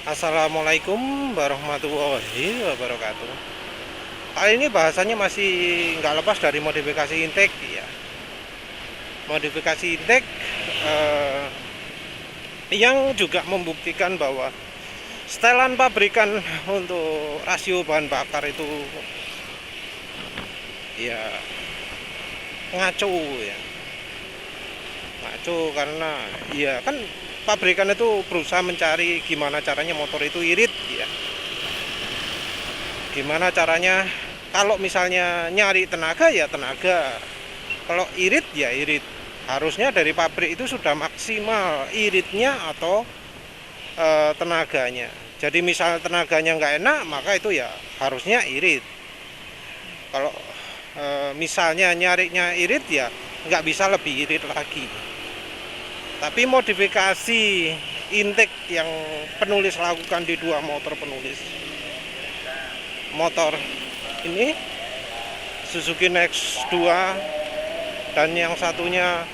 Assalamualaikum warahmatullahi wabarakatuh. Kali ini bahasanya masih nggak lepas dari modifikasi intake ya. Modifikasi intake eh, yang juga membuktikan bahwa setelan pabrikan untuk rasio bahan bakar itu ya ngaco ya. Ngaco karena ya kan pabrikan itu berusaha mencari gimana caranya motor itu irit ya. Gimana caranya kalau misalnya nyari tenaga ya tenaga, kalau irit ya irit. Harusnya dari pabrik itu sudah maksimal iritnya atau tenaganya. Jadi misal tenaganya nggak enak maka itu ya harusnya irit. Kalau misalnya nyarinya irit ya nggak bisa lebih irit lagi. Tapi modifikasi intake yang penulis lakukan di dua motor penulis, motor ini Suzuki Next 2 dan yang satunya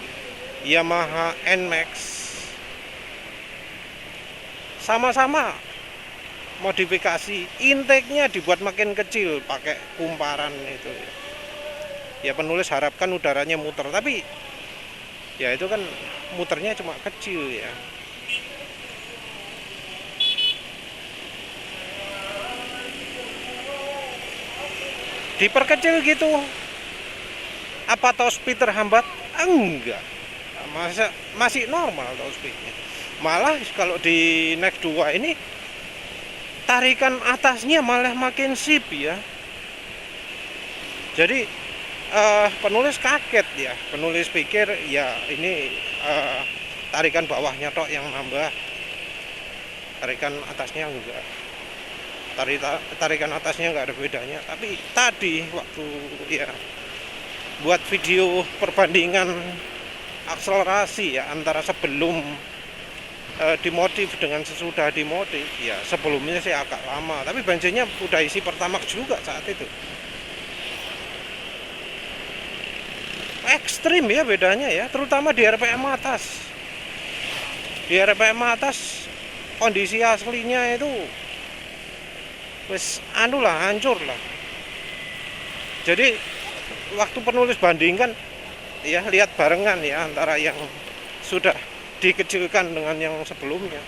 Yamaha NMAX, sama-sama modifikasi intake-nya dibuat makin kecil pakai kumparan itu ya. Penulis harapkan udaranya muter, tapi ya itu kan muternya cuma kecil ya. Diperkecil gitu, apa top speed terhambat? Enggak, masih normal top speednya. Malah kalau di Next 2 ini tarikan atasnya malah makin sip ya. Jadi penulis kaget ya, penulis pikir ya ini tarikan bawahnya tok yang nambah, tarikan atasnya enggak. Tarikan atasnya nggak ada bedanya. Tapi tadi waktu ya buat video perbandingan akselerasi ya antara sebelum dimodif dengan sesudah dimodif, ya sebelumnya sih agak lama, tapi bensinnya udah isi pertamax juga saat itu. Ekstrim ya bedanya ya, terutama di RPM atas. Di RPM atas kondisi aslinya itu wes anu lah, hancur lah. Jadi waktu penulis bandingkan ya, lihat barengan ya antara yang sudah dikecilkan dengan yang sebelumnya.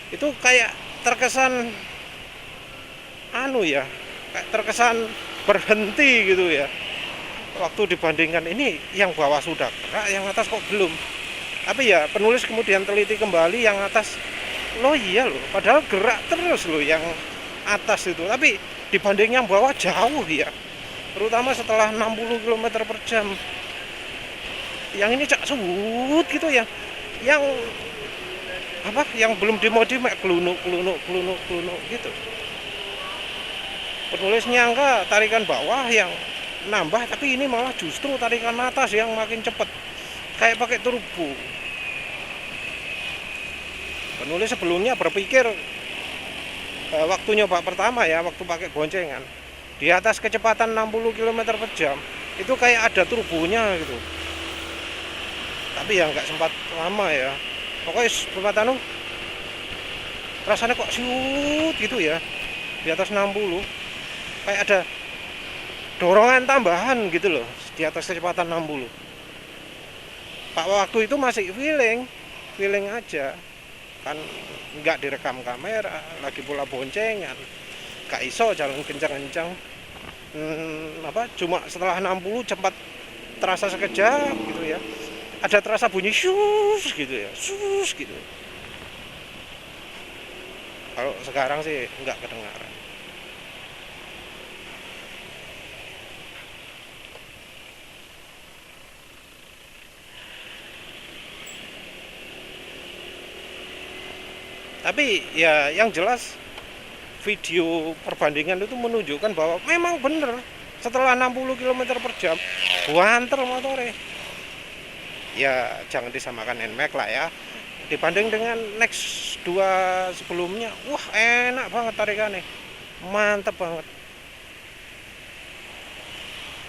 Itu kayak terkesan anu ya, kayak terkesan berhenti gitu ya. Waktu dibandingkan ini yang bawah sudah gerak, yang atas kok belum. Tapi ya penulis kemudian teliti kembali yang atas, loh iya loh, padahal gerak terus loh yang atas itu, tapi dibanding yang bawah jauh ya, terutama setelah 60 km per jam. Yang ini cak sebut gitu ya, yang apa, yang belum dimodif kelunuk gitu. Penulis nyangka tarikan bawah yang nambah, tapi ini malah justru tarikan atas yang makin cepet, kayak pakai turbo. Penulis sebelumnya berpikir waktu nyoba pertama ya, waktu pakai boncengan di atas kecepatan 60 km per jam itu kayak ada turbonya gitu. Tapi ya nggak sempat lama ya, pokoknya sempat rasanya kok siut gitu ya di atas 60, kayak ada dorongan tambahan gitu loh di atas kecepatan 60. Pak waktu itu masih feeling aja kan, nggak direkam kamera, lagi pula boncengan, gak iso jalan kencang-kencang. Cuma setelah 60 cepat terasa sekejap gitu ya, ada terasa bunyi sus gitu ya, sus gitu. Kalau sekarang sih nggak kedengaran. Tapi ya yang jelas video perbandingan itu menunjukkan bahwa memang bener setelah 60 km per jam banter motornya. Ya jangan disamakan NMAX lah ya, dibanding dengan Next 2 sebelumnya. Wah enak banget tarikannya, mantep banget.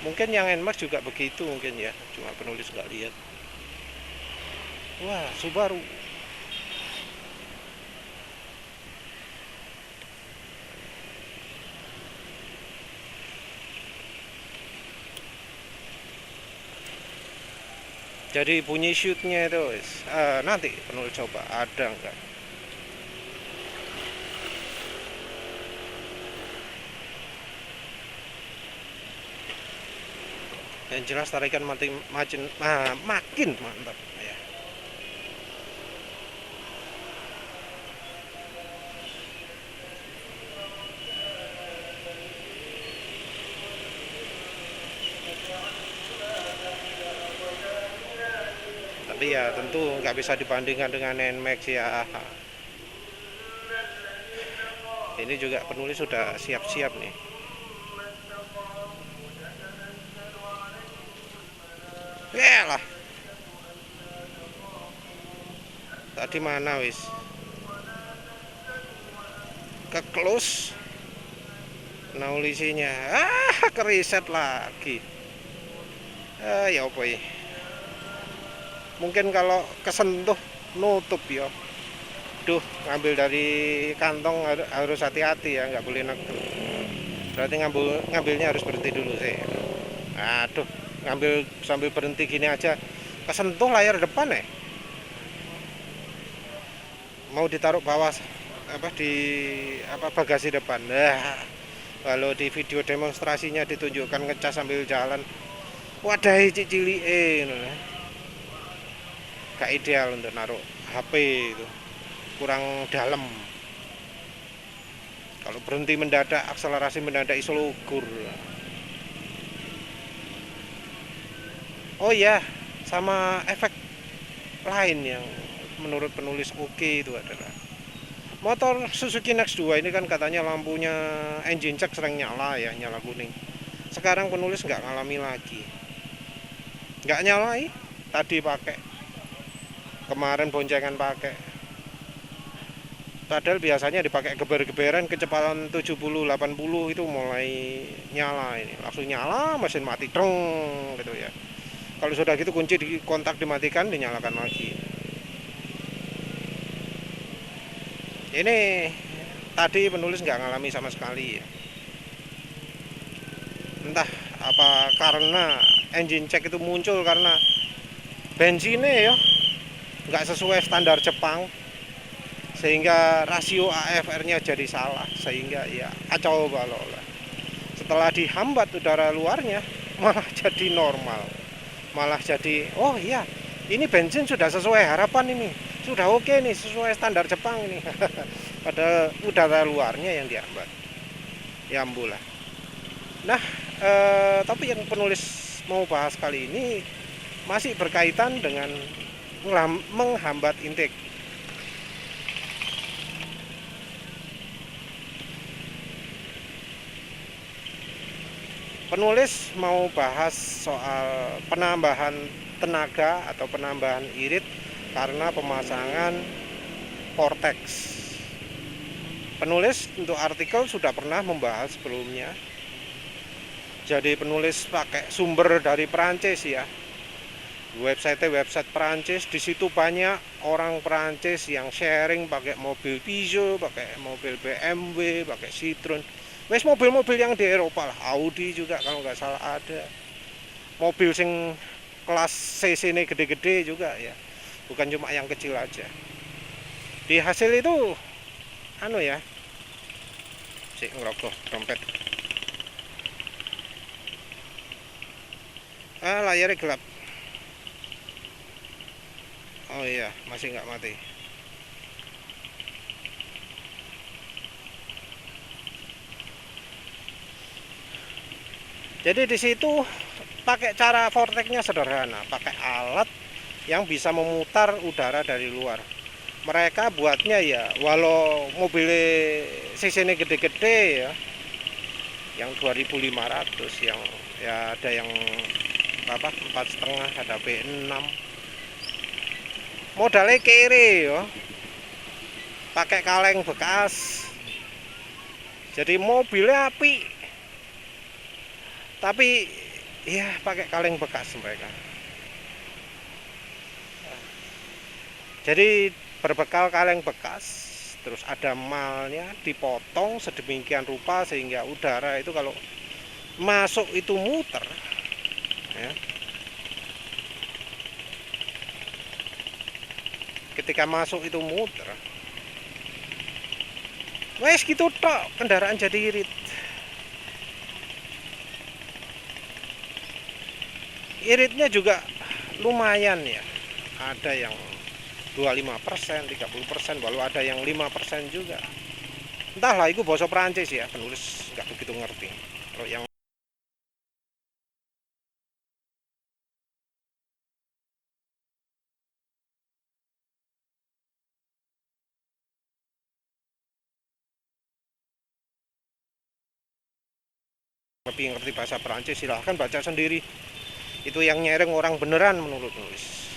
Mungkin yang NMAX juga begitu mungkin ya, cuma penulis nggak lihat. Wah Subaru Jadi bunyi shootnya itu nanti penulis coba ada enggak. Yang jelas tarikan makin mantap ya. Tapi ya tentu nggak bisa dibandingkan dengan Nmax ya. Ini juga penulis sudah siap-siap nih. Ya lah. Tadi mana wis? Ke close. Naulisinya. Keriset lagi. Ya apa ya? Mungkin kalau kesentuh nutup ya. Duh, ngambil dari kantong harus hati-hati ya, nggak boleh nekel. Berarti ngambilnya harus berhenti dulu sih. Aduh, ngambil sambil berhenti gini aja kesentuh layar depan ya. Mau ditaruh bawah bagasi depan. Nah, kalau di video demonstrasinya ditunjukkan ngecas sambil jalan. Wadahi cicili gak ideal untuk naruh HP itu. Kurang dalam. Kalau berhenti mendadak, akselerasi mendadak iso ukur. Oh iya, sama efek lain yang menurut penulis oke itu adalah motor Suzuki Next 2 ini kan katanya lampunya engine check sering nyala ya, nyala kuning. Sekarang penulis nggak ngalami lagi. Nggak nyalai, tadi pakai. Kemarin boncengan pakai. Padahal biasanya dipakai geber-geberan kecepatan 70-80 itu mulai nyala ini. Langsung nyala, mesin mati dong gitu ya. Kalau sudah gitu kunci di kontak dimatikan, dinyalakan lagi. Ini tadi penulis nggak ngalami sama sekali ya. Entah apa karena engine check itu muncul karena bensinnya ya nggak sesuai standar Jepang, sehingga rasio AFR-nya jadi salah, sehingga ya kacau balau lah. Setelah dihambat udara luarnya malah jadi normal, malah jadi oh iya ini bensin sudah sesuai harapan, ini sudah oke nih, sesuai standar Jepang ini. Padahal udara luarnya yang dihambat ya ambulah. Nah tapi yang penulis mau bahas kali ini masih berkaitan dengan menghambat intake. Penulis mau bahas soal penambahan tenaga atau penambahan irit karena pemasangan Vortex. Penulis untuk artikel sudah pernah membahas sebelumnya. Jadi penulis pakai sumber dari Perancis ya. Website Perancis, di situ banyak orang Perancis yang sharing pakai mobil Peugeot, pakai mobil BMW, pakai Citroen. Wes mobil-mobil yang di Eropa lah, Audi juga kalau nggak salah ada. Mobil sing kelas CC ini gede-gede juga ya, bukan cuma yang kecil aja. Di hasil itu, ya, si ngerokok trompet. Layarnya gelap. Oh iya, masih nggak mati. Jadi di situ pakai cara vortexnya sederhana, pakai alat yang bisa memutar udara dari luar. Mereka buatnya ya, walau mobilnya cc-nya gede-gede ya, yang 2500, yang ya ada yang 4,5, ada B6. Modalnya kere ya, pakai kaleng bekas. Jadi mobilnya api, tapi ya pakai kaleng bekas mereka. Jadi berbekal kaleng bekas, terus ada malnya dipotong sedemikian rupa sehingga udara itu kalau masuk itu muter ya. ketika masuk itu muter. Wes gitu tok, kendaraan jadi irit. Iritnya juga lumayan ya. Ada yang 25%, 30%, walau ada yang 5% juga. Entahlah, itu bahasa Perancis ya, penulis nggak begitu ngerti. Kalau yang lebih ngerti bahasa Perancis silahkan baca sendiri. Itu yang nyereng orang beneran menurut penulis.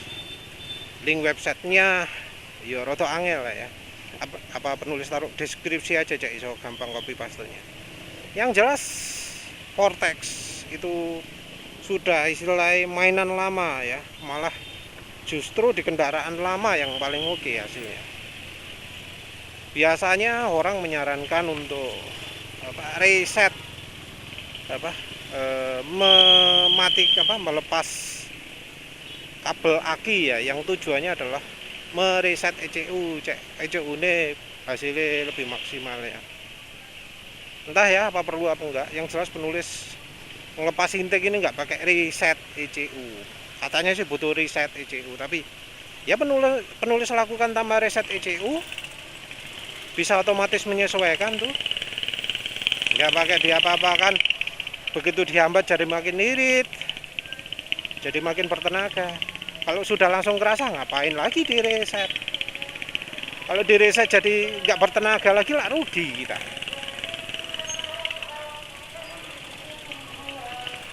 Link websitenya ya roto angel lah ya. Apa penulis taruh deskripsi aja cek iso gampang copy pastenya. Yang jelas Vortex itu sudah istilahnya mainan lama ya, malah justru di kendaraan lama yang paling oke hasilnya. Biasanya orang menyarankan untuk reset melepas kabel aki ya, yang tujuannya adalah mereset ECU, cek ECU ini hasilnya lebih maksimal ya. Entah ya apa perlu apa enggak, yang jelas penulis ngelepas intake ini nggak pakai reset ECU. Katanya sih butuh reset ECU, tapi ya penulis lakukan tambah reset ECU, bisa otomatis menyesuaikan tuh, nggak pakai diapa-apakan. Begitu dihambat jadi makin irit, jadi makin bertenaga. Kalau sudah langsung kerasa, ngapain lagi di reset? Kalau di reset jadi nggak bertenaga lagi, lah rugi kita.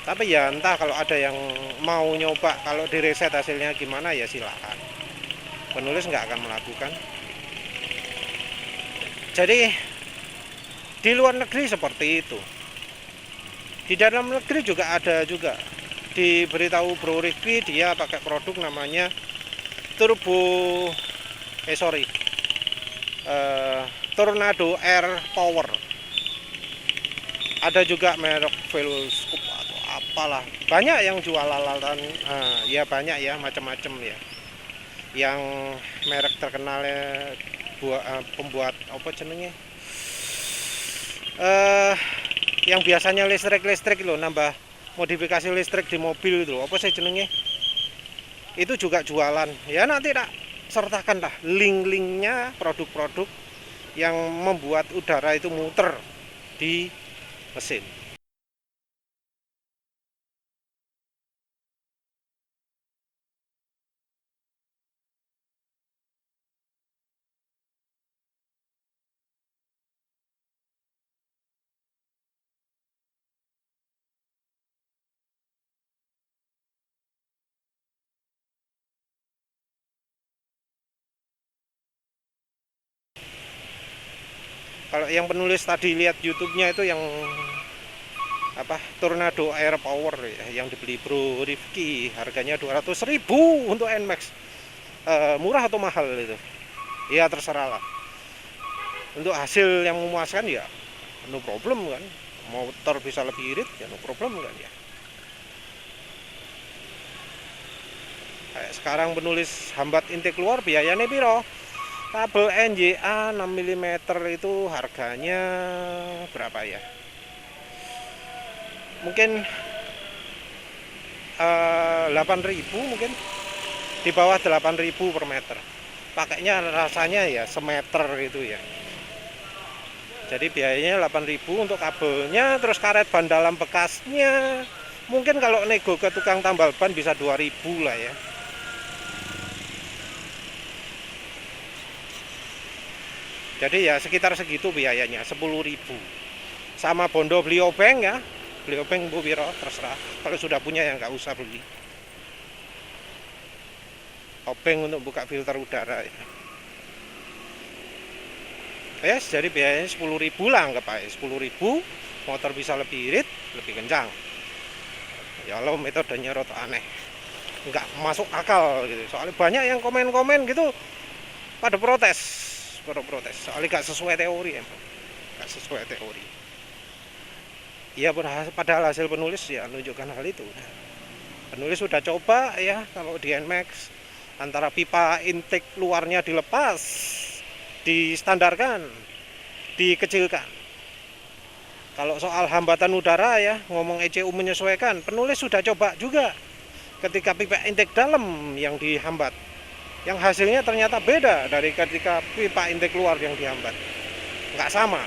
Tapi ya entah, kalau ada yang mau nyoba kalau di reset hasilnya gimana ya silakan. Penulis nggak akan melakukan. Jadi di luar negeri seperti itu. Di dalam negeri juga ada juga. Diberitahu Bro Rifki, dia pakai produk namanya Tornado Air Power. Ada juga merek Veloscope atau apalah, banyak yang jual lalatan, ya banyak ya, macam-macam ya. Yang merek terkenalnya pembuat apa jenenge, yang biasanya listrik loh, nambah modifikasi listrik di mobil itu, apa sih jenenge, itu juga jualan ya. Nanti tak sertakan lah link-linknya, produk-produk yang membuat udara itu muter di mesin. Kalau yang penulis tadi lihat YouTube-nya itu yang apa, Tornado Air Power ya, yang dibeli Bro Rifki, harganya 200.000 untuk NMAX. Murah atau mahal itu ya terserah lah. Untuk hasil yang memuaskan ya no problem kan, motor bisa lebih irit ya no problem kan ya. Kayak sekarang penulis hambat intake keluar, biayanya piro? Kabel NJA 6 mm itu harganya berapa ya? Mungkin 8.000 mungkin, di bawah 8.000 per meter. Pakainya rasanya ya semeter gitu ya. Jadi biayanya 8.000 untuk kabelnya, terus karet ban dalam bekasnya. Mungkin kalau nego ke tukang tambal ban bisa 2.000 lah ya. Jadi ya sekitar segitu biayanya, 10.000. Sama bondo beli obeng ya, beli obeng Bu Wiro terserah. Kalau sudah punya ya nggak usah beli obeng untuk buka filter udara ya. Yes, jadi biayanya 10.000 lah, anggap aja 10.000, motor bisa lebih irit, lebih kencang. Ya lo metodenya rada aneh, nggak masuk akal gitu. Soalnya banyak yang komen-komen gitu pada protes. Soalnya gak sesuai teori emang, gak sesuai teori. Ya padahal hasil penulis ya menunjukkan hal itu. Penulis sudah coba ya, kalau di NMAX antara pipa intake luarnya dilepas, distandarkan, dikecilkan. Kalau soal hambatan udara ya, ngomong ECU menyesuaikan, penulis sudah coba juga ketika pipa intake dalam yang dihambat, yang hasilnya ternyata beda dari ketika pipa intake luar yang dihambat. Nggak sama.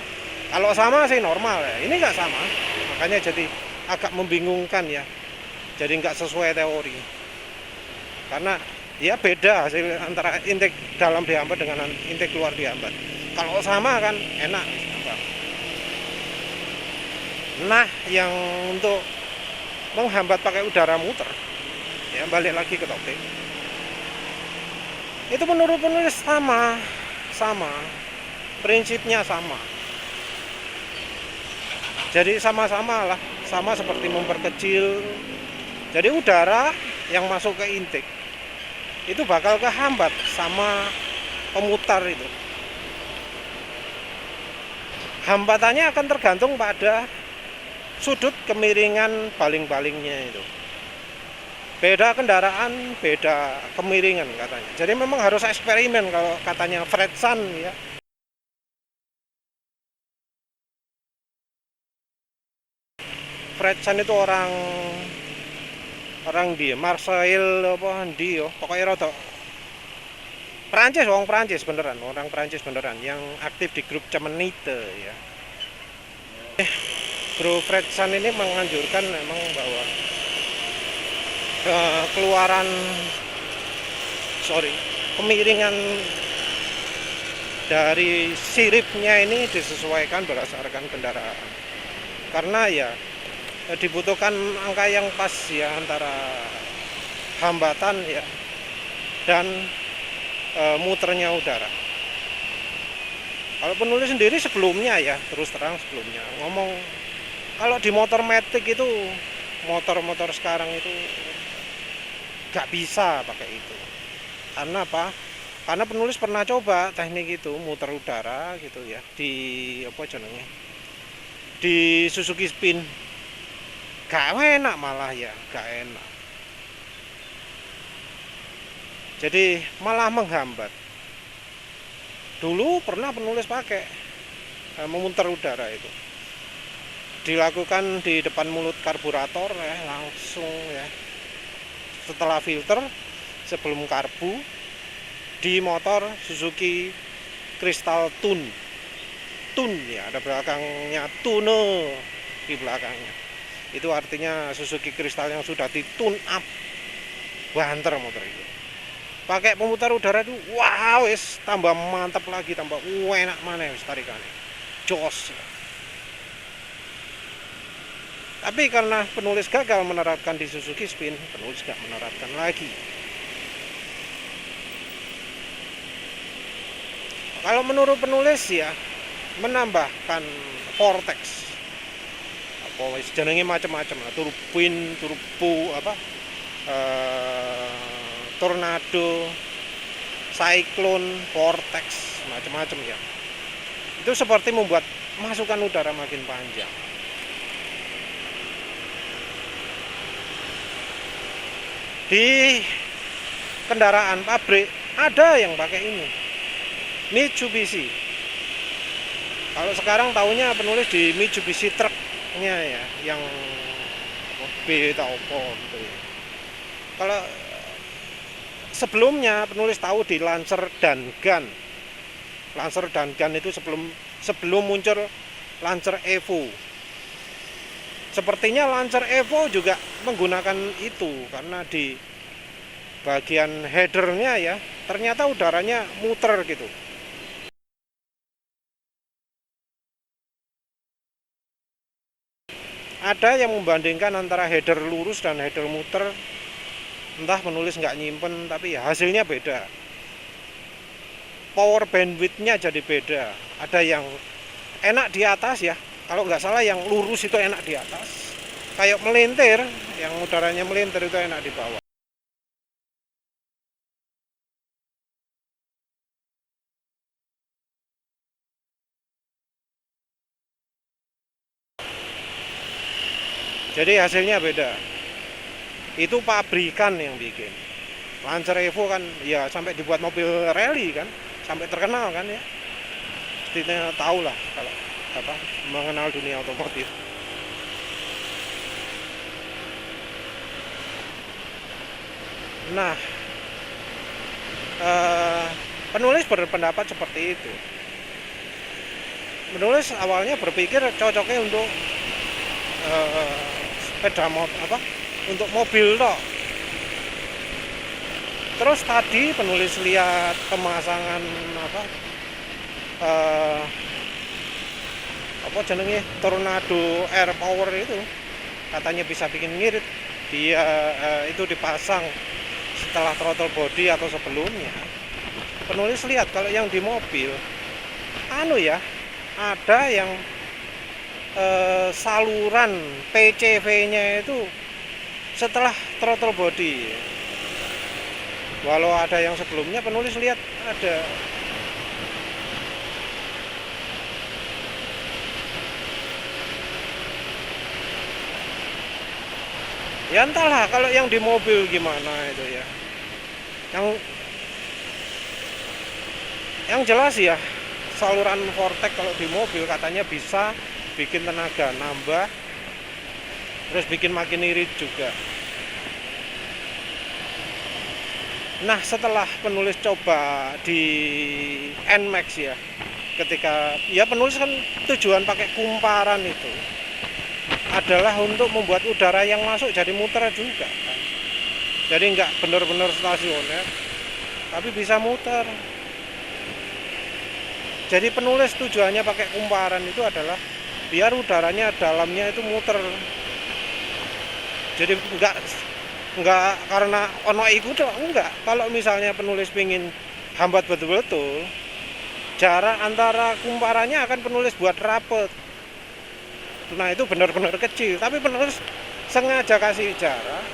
Kalau sama sih normal ya, ini nggak sama, makanya jadi agak membingungkan ya, jadi nggak sesuai teori, karena ya beda hasil antara intake dalam dihambat dengan intake luar dihambat. Kalau sama kan enak. Nah, yang untuk menghambat pakai udara muter, ya balik lagi ke topik, itu menurut penulis sama, prinsipnya sama. Jadi sama-sama lah, sama seperti memperkecil. Jadi udara yang masuk ke intake itu bakal kehambat sama pemutar itu. Hambatannya akan tergantung pada sudut kemiringan baling-balingnya itu. Beda kendaraan, beda kemiringan katanya. Jadi memang harus eksperimen kalau katanya Fredson ya. Fredson itu orang di Marseille apa di yo, pokoknya rada Prancis, orang Prancis beneran yang aktif di grup Cemenite ya. Bro Fredson ini menganjurkan memang bahwa kemiringan dari siripnya ini disesuaikan berdasarkan kendaraan, karena ya dibutuhkan angka yang pas ya antara hambatan ya dan muternya udara. Kalau penulis sendiri sebelumnya ya, terus terang sebelumnya ngomong, kalau di motor matic itu, motor-motor sekarang itu gak bisa pakai itu. Karena apa? Karena penulis pernah coba teknik itu, muter udara gitu ya, di apa jenenge, di Suzuki Spin. Gak enak malah ya, gak enak. Jadi malah menghambat. Dulu pernah penulis pakai memutar udara itu, dilakukan di depan mulut karburator ya, langsung ya, setelah filter, sebelum karbu, di motor Suzuki Crystal Tune ya, ada belakangnya Tune di belakangnya. Itu artinya Suzuki Crystal yang sudah ditune up, banter motor itu. Pakai pemutar udara itu, wow, wis tambah mantap lagi, tambah enak mana wis tarikannya, jos. Tapi karena penulis gagal menerapkan di Suzuki Spin, penulis gak menerapkan lagi. Kalau menurut penulis ya, menambahkan vortex, apa wis jenenge macam-macam lah, turbin, turbo apa, tornado, cyclone, vortex, macam-macam ya. Itu seperti membuat masukan udara makin panjang. Di kendaraan pabrik ada yang pakai ini, Mitsubishi. Kalau sekarang tahunya penulis di Mitsubishi truknya ya, yang B atau apa gitu ya. Kalau sebelumnya penulis tahu di Lancer dan Gun. Lancer dan Gun itu sebelum muncul Lancer Evo. Sepertinya Lancer Evo juga menggunakan itu, karena di bagian headernya ya, ternyata udaranya muter gitu. Ada yang membandingkan antara header lurus dan header muter. Entah penulis nggak nyimpen, tapi ya hasilnya beda. Power bandwidth-nya jadi beda. Ada yang enak di atas ya, kalau nggak salah yang lurus itu enak di atas. Kayak melintir, yang udaranya melintir itu enak di bawah. Jadi hasilnya beda. Itu pabrikan yang bikin. Lancer Evo kan ya sampai dibuat mobil rally kan, sampai terkenal kan ya. Setidaknya tahu lah kalau apa mengenal dunia otomotif. Nah, penulis berpendapat seperti itu. Penulis awalnya berpikir cocoknya untuk sepeda motor apa? Untuk mobil toh. Terus tadi penulis lihat pemasangan apa jenenge tornado air power itu, katanya bisa bikin ngirit. Dia itu dipasang setelah throttle body atau sebelumnya. Penulis lihat kalau yang di mobil ada yang saluran PCV-nya itu setelah throttle body. Walau ada yang sebelumnya, penulis lihat ada. Ya entahlah kalau yang di mobil gimana itu ya. Yang jelas ya, saluran vortex kalau di mobil katanya bisa bikin tenaga nambah, terus bikin makin irit juga. Nah, setelah penulis coba di NMAX ya, ketika ya penulis kan tujuan pakai kumparan itu adalah untuk membuat udara yang masuk jadi muter juga kan. Jadi nggak benar-benar stasioner, tapi bisa muter. Jadi penulis tujuannya pakai kumparan itu adalah biar udaranya dalamnya itu muter. Jadi enggak karena ono iku tok, enggak. Kalau misalnya penulis pingin hambat betul-betul, jarak antara kumparannya akan penulis buat rapet. Nah, itu benar-benar kecil, tapi penulis sengaja kasih jarak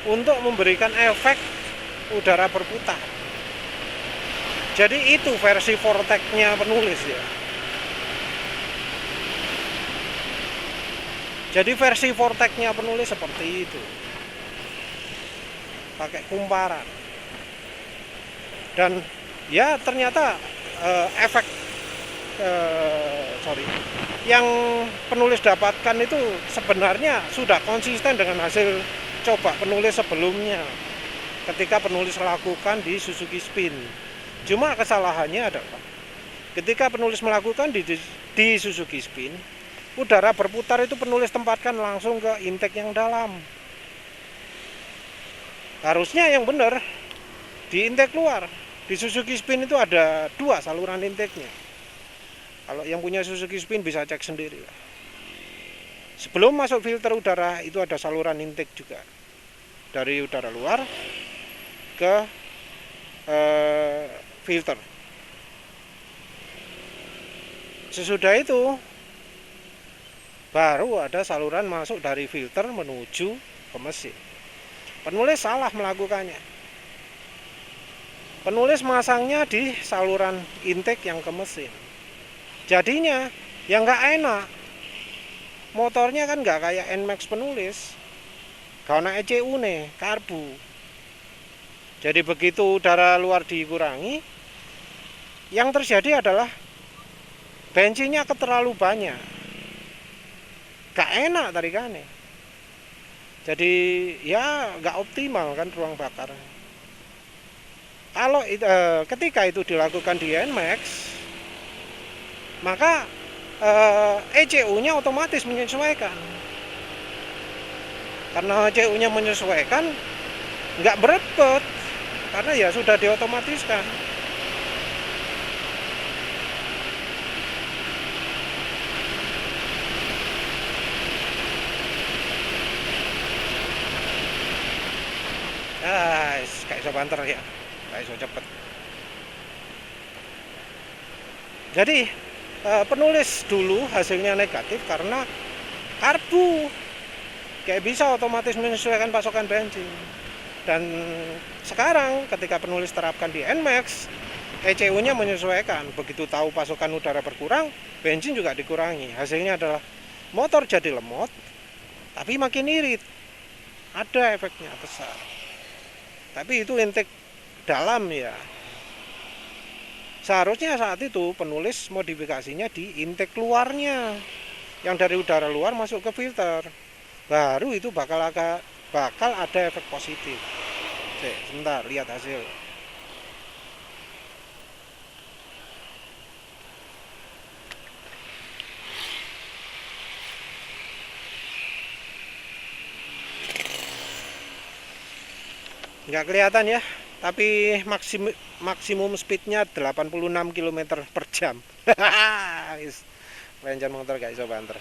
untuk memberikan efek udara berputar. Jadi itu versi vortex-nya penulis ya. Jadi versi vortex-nya penulis seperti itu. Pakai kumparan. Dan ya ternyata efek yang penulis dapatkan itu sebenarnya sudah konsisten dengan hasil coba penulis sebelumnya ketika penulis lakukan di Suzuki Spin. Cuma kesalahannya adalah ketika penulis melakukan di Suzuki Spin, udara berputar itu penulis tempatkan langsung ke intake yang dalam. Harusnya yang benar di intake luar. Di Suzuki Spin itu ada 2 saluran intake-nya. Kalau yang punya Suzuki Spin bisa cek sendiri. Sebelum masuk filter udara itu ada saluran intake juga. Dari udara luar ke filter. Sesudah itu baru ada saluran masuk dari filter menuju ke mesin. Penulis salah melakukannya. Penulis masangnya di saluran intake yang ke mesin. Jadinya yang nggak enak. Motornya kan nggak kayak NMAX penulis. Karena ECU nih, karbu. Jadi begitu udara luar dikurangi, yang terjadi adalah bensinnya terlalu banyak. Gak enak tarikannya. Jadi ya nggak optimal kan ruang bakar. Kalau ketika itu dilakukan di NMAX, maka ECU-nya otomatis menyesuaikan. Karena ECU-nya menyesuaikan, nggak berebut, karena ya sudah diotomatiskan. Kayak iso banter ya, kayak iso cepet. Jadi penulis dulu hasilnya negatif karena karbu kayak bisa otomatis menyesuaikan pasokan bensin. Dan sekarang ketika penulis terapkan di NMAX, ECU-nya menyesuaikan. Begitu tahu pasokan udara berkurang, bensin juga dikurangi. Hasilnya adalah motor jadi lemot, tapi makin irit. Ada efeknya besar. tapi itu intake dalam ya. Seharusnya saat itu penulis modifikasinya di intake luarnya, yang dari udara luar masuk ke filter, baru itu bakal ada efek positif. Oke, sebentar lihat hasil. Nggak kelihatan ya, tapi maksimum speednya 86 km per jam. Lencan motor gak iso banter.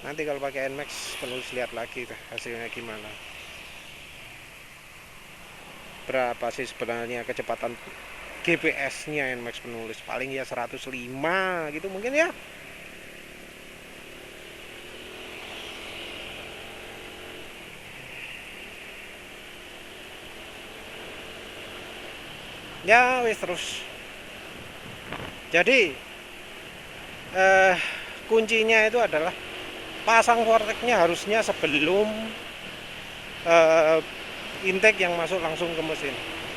Nanti kalau pakai NMAX penulis lihat lagi hasilnya gimana. Berapa sih sebenarnya kecepatan GPS-nya NMAX penulis? Paling ya 105 gitu mungkin ya. Ya wis terus. Jadi kuncinya itu adalah pasang vortexnya harusnya sebelum intake yang masuk langsung ke mesin.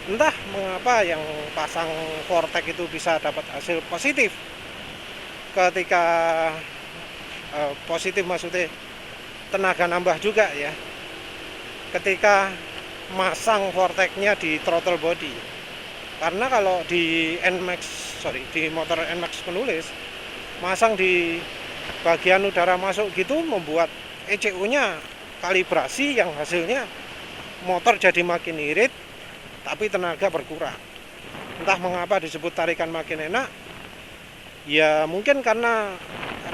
Entah mengapa yang pasang vortex itu bisa dapat hasil positif ketika positif maksudnya tenaga nambah juga ya ketika masang vortexnya di throttle body. Karena kalau di motor NMAX penulis masang di bagian udara masuk gitu membuat ECU-nya kalibrasi yang hasilnya motor jadi makin irit tapi tenaga berkurang. Entah mengapa disebut tarikan makin enak, ya mungkin karena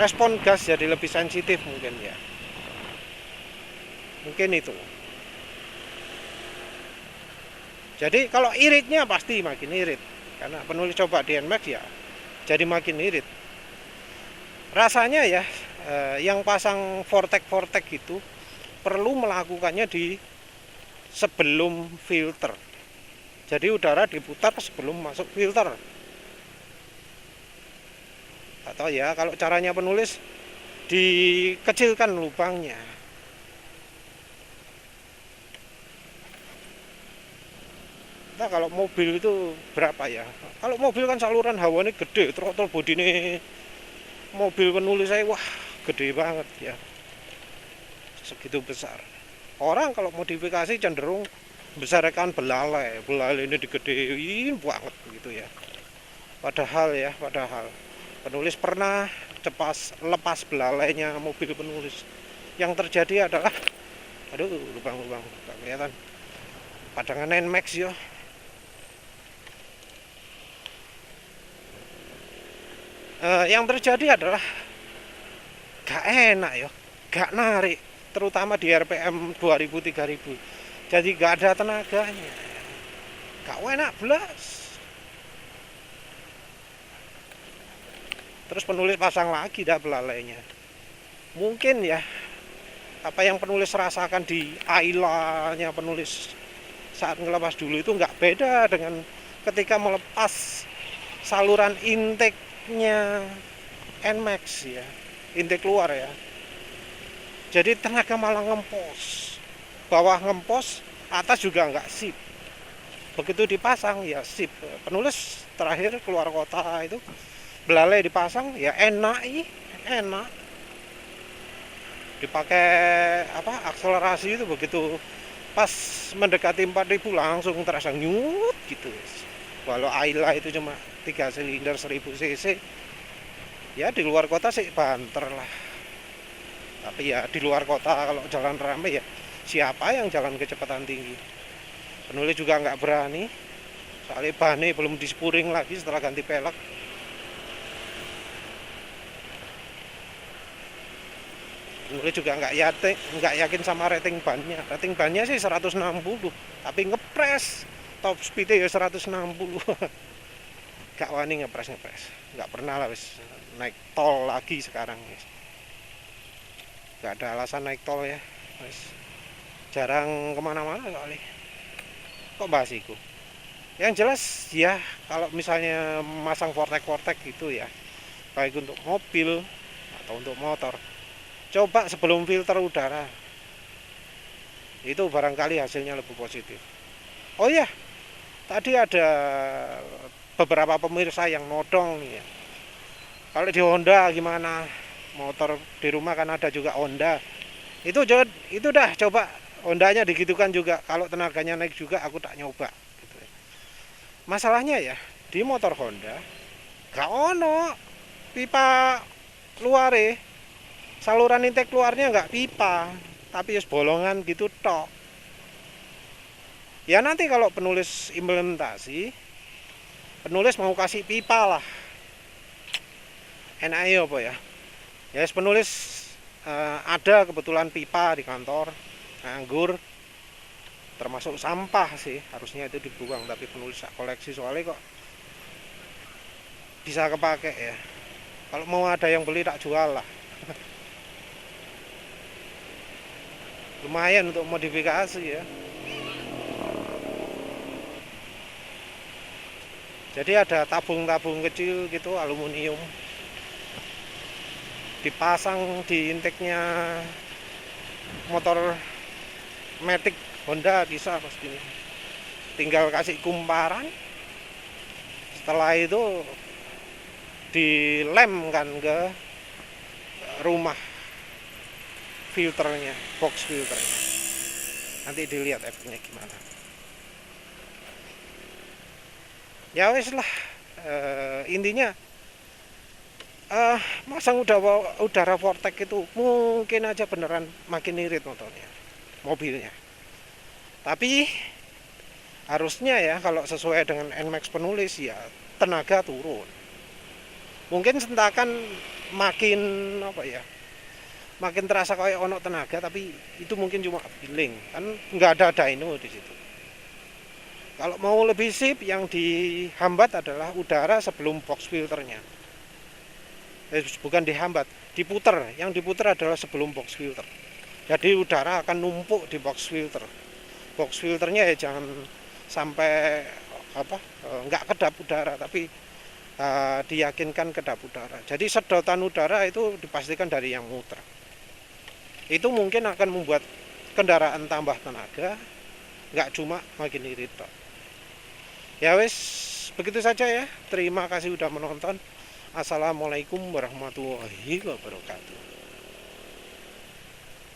respon gas jadi lebih sensitif mungkin ya, mungkin itu. Jadi kalau iritnya pasti makin irit, karena penulis coba di NMAX ya jadi makin irit. Rasanya ya yang pasang vortex itu perlu melakukannya di sebelum filter. Jadi udara diputar sebelum masuk filter. Atau ya kalau caranya penulis dikecilkan lubangnya. Nah, kalau mobil itu berapa ya? Kalau mobil kan saluran hawanya gede, throttle body ini mobil penulis saya wah gede banget ya, segitu besar. Orang kalau modifikasi cenderung besarkan belalai ini digedein banget gitu ya. Padahal penulis pernah lepas belalainya mobil penulis. Yang terjadi adalah aduh lubang-lubang gak kelihatan. Padangan NMAX ya. Yang terjadi adalah gak enak ya, gak narik, terutama di RPM 2000-3000. Jadi gak ada tenaganya, gak enak belas. Terus penulis pasang lagi dah belalainya. Mungkin ya apa yang penulis rasakan di Ayla-nya penulis saat ngelepas dulu itu nggak beda dengan ketika melepas saluran intake-nya NMAX ya, intake keluar ya. Jadi tenaga malah ngempos, bawah ngempos, atas juga nggak sip. Begitu dipasang ya sip. Penulis terakhir keluar kota itu belalai dipasang ya enak dipakai akselerasi itu begitu pas mendekati 4000 langsung terasa nyut gitu. Walau Ayla itu cuma 3 silinder 1000 cc ya di luar kota sih banter lah, tapi ya di luar kota kalau jalan rame ya siapa yang jalan kecepatan tinggi. Penulis juga nggak berani soalnya bannya belum dispuring lagi setelah ganti pelek. Penulis juga nggak yakin sama rating bannya sih 160 tapi ngepres top speednya ya 160. Gak wani ngepres nggak pernah lah wis naik tol lagi sekarang wis. Gak ada alasan naik tol ya wis, jarang kemana-mana kali. Kok bahas itu yang jelas ya, kalau misalnya masang vortex gitu ya baik untuk mobil atau untuk motor coba sebelum filter udara. Itu barangkali hasilnya lebih positif. Oh iya, tadi ada beberapa pemirsa yang nodong nih ya. Kalau di Honda gimana? Motor di rumah kan ada juga Honda. Itu dah coba Hondanya digitukan juga. Kalau tenaganya naik juga aku tak nyoba. Gitu. Masalahnya ya di motor Honda gak ono pipa luare, saluran intake keluarnya nggak pipa, tapi ya bolongan gitu tok. Ya nanti kalau penulis implementasi, penulis mau kasih pipa lah. NAE apa ya? Ya penulis ada kebetulan pipa di kantor, nganggur, termasuk sampah sih, harusnya itu dibuang, tapi penulis koleksi soalnya kok bisa kepake ya. Kalau mau ada yang beli tak jual lah. Lumayan untuk modifikasi ya. Jadi ada tabung-tabung kecil gitu aluminium, dipasang di intake-nya motor Matic Honda bisa pasti. Tinggal kasih kumparan, setelah itu dilem kan ke rumah filternya, box filternya. Nanti dilihat efeknya gimana. Ya wes lah, intinya masang udara vortex itu mungkin aja beneran makin irit motornya, mobilnya. Tapi harusnya ya kalau sesuai dengan NMAX penulis ya tenaga turun. Mungkin sentakan makin apa ya, makin terasa kayak ono tenaga, tapi itu mungkin cuma feeling kan, nggak ada dyno di situ. Kalau mau lebih sip, yang dihambat adalah udara sebelum box filternya. Bukan dihambat, diputer. Yang diputer adalah sebelum box filter. Jadi udara akan numpuk di box filter. Box filternya ya jangan sampai nggak kedap udara, tapi diyakinkan kedap udara. Jadi sedotan udara itu dipastikan dari yang muter. Itu mungkin akan membuat kendaraan tambah tenaga, nggak cuma makin irit. Ya wes, begitu saja ya. Terima kasih sudah menonton. Assalamualaikum warahmatullahi wabarakatuh.